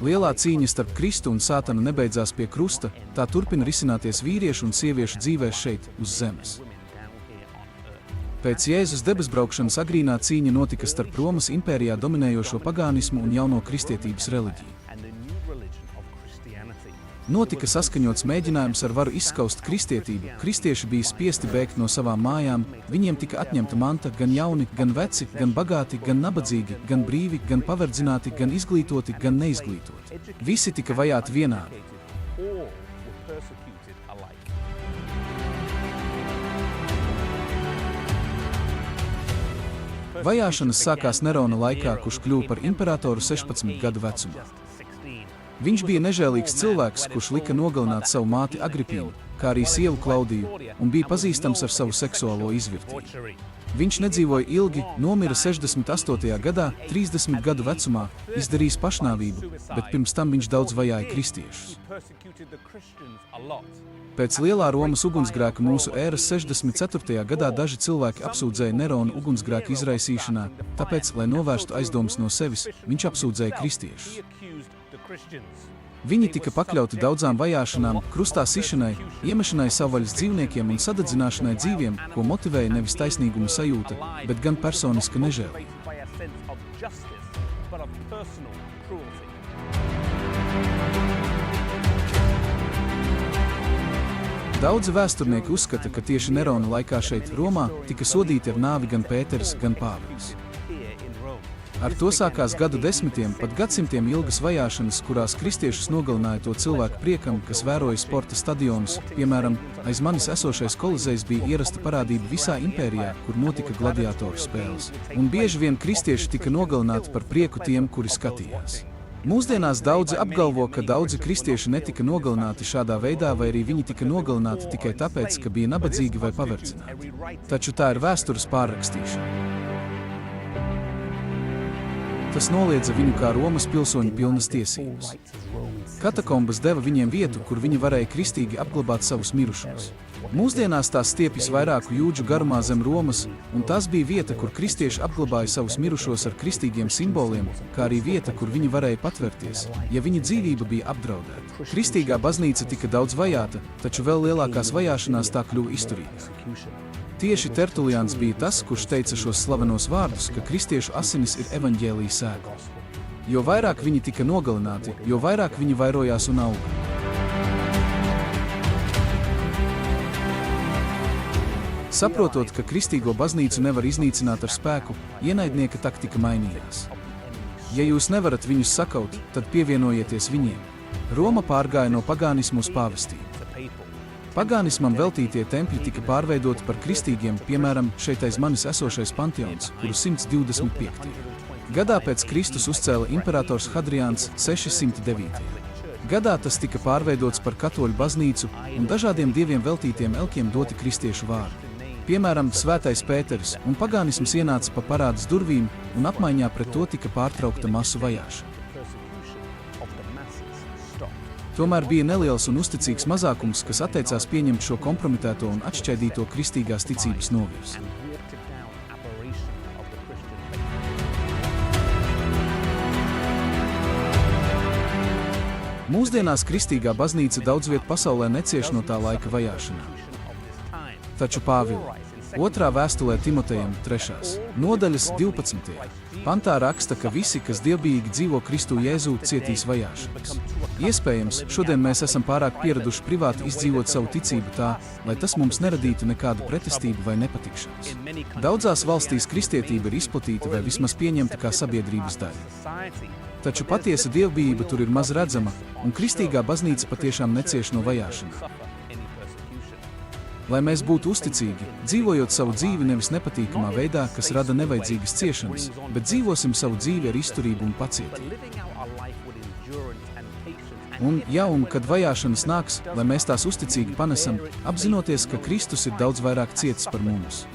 Lielā cīņa starp Kristu un Sātanu nebeidzās pie krusta, tā turpina risināties vīriešu un sieviešu dzīvēs šeit, uz zemes. Pēc Jēzus debesbraukšanas agrīnā cīņa notika starp Romas impērijā dominējošo pagānismu un jauno kristietības reliģiju. Notika saskaņots mēģinājums ar varu izskaust kristietību, kristieši bija spiesti bēgt no savām mājām, viņiem tika atņemta manta, gan jauni, gan veci, gan bagāti, gan nabadzīgi, gan brīvi, gan paverdzināti, gan izglītoti, gan neizglītoti. Visi tika vajāti vienādi. Vajāšanas sākās Nerona laikā, kurš kļuva par imperatoru 16 gadu vecumā. Viņš bija nežēlīgs cilvēks, kurš lika nogalināt savu māti Agripīnu, kā arī sievu Klaudiju, un bija pazīstams ar savu seksuālo izvirtību. Viņš nedzīvoja ilgi, nomira 68. gadā, 30 gadu vecumā, izdarījis pašnāvību, bet pirms tam viņš daudz vajāja kristiešus. Pēc lielā Romas ugunsgrēka mūsu ēras 64. gadā daži cilvēki apsūdzēja Neronu ugunsgrēka izraisīšanā, tāpēc, lai novērstu aizdomas no sevis, viņš apsūdzēja kristiešus. Viņi tika pakļauti daudzām vajāšanām, krustā sišanai, iemešanai savvaļas dzīvniekiem un sadedzināšanai dzīviem, ko motivēja nevis taisnīguma sajūta, bet gan personiska nežēlība. Daudzi vēsturnieki uzskata, ka tieši Nerona laikā šeit, Romā, tika sodīti ar nāvi gan Pēteris, gan Pāvils. Ar to sākās gadu desmitiem, pat gadsimtiem ilgas vajāšanas, kurās kristiešus nogalināja to cilvēku priekam, kas vēroja sporta stadionus. Piemēram, aiz manis esošais Kolizejs bija ierasta parādība visā impērijā, kur notika gladiatoru spēles. Un bieži vien kristieši tika nogalināti par prieku tiem, kuri skatījās. Mūsdienās daudzi apgalvo, ka daudzi kristieši netika nogalināti šādā veidā, vai arī viņi tika nogalināti tikai tāpēc, ka bija nabadzīgi vai paverdzināti. Taču tā ir vēstures pārrakstīšana. Tas noliedza viņu kā Romas pilsoņu pilnas tiesības. Katakombas deva viņiem vietu, kur viņi varēja kristīgi apglabāt savus mirušos. Mūsdienās tās stiepjas vairāku jūdžu garumā zem Romas, un tas bija vieta, kur kristieši apglabāja savus mirušos ar kristīgiem simboliem, kā arī vieta, kur viņi varēja patvērties, ja viņa dzīvība bija apdraudēta. Kristīgā baznīca tika daudz vajāta, taču vēl lielākās vajāšanās tā kļuva izturīga. Tieši Tertulians bija tas, kurš teica šos slavenos vārdus, ka kristiešu asinis ir evaņģēlija sēkla. Jo vairāk viņi tika nogalināti, jo vairāk viņi vairojās un auga. Saprotot, ka kristīgo baznīcu nevar iznīcināt ar spēku, ienaidnieka taktika mainījās. Ja jūs nevarat viņus sakaut, tad pievienojieties viņiem. Roma pārgāja no pagānismu uz pāvestību. Pagānismam veltītie tempļi tika pārveidoti par kristīgiem, piemēram, šeit aiz manis esošais Panteons, kuru 125. gadā pēc Kristus uzcēla imperators Hadrians 609. gadā tas tika pārveidots par katoļu baznīcu un dažādiem dieviem veltītiem elkiem doti kristiešu vārdi. Piemēram, Svētais Pēteris, un pagānisms ienāca pa parādes durvīm, un apmaiņā pret to tika pārtraukta masu vajāšana. Tomēr bija neliels un uzticīgs mazākums, kas atteicās pieņemt šo kompromitēto un atšķaidīto kristīgās ticības novirzi. Mūsdienās kristīgā baznīca daudz viet pasaulē necieš no tā laika vajāšanām. Taču Pāvila 2. vēstulē Timotejam 3. nodaļas 12. pantā raksta, ka visi, kas dievbijīgi dzīvo Kristu Jēzū, cietīs vajāšanas. Iespējams, šodien mēs esam pārāk pieraduši privāti izdzīvot savu ticību tā, lai tas mums neradītu nekādu pretestību vai nepatikšanas. Daudzās valstīs kristietība ir izplatīta vai vismaz pieņemta kā sabiedrības daļa. Taču patiesa dievbijība tur ir maz redzama, un kristīgā baznīca patiešām necieš no vajāšanām. Lai mēs būtu uzticīgi, dzīvojot savu dzīvi nevis nepatīkamā veidā, kas rada nevajadzīgas ciešanas, bet dzīvosim savu dzīvi ar izturību un pacietību. Un, kad vajāšanas nāks, lai mēs tās uzticīgi panesam, apzinoties, ka Kristus ir daudz vairāk cietis par mums.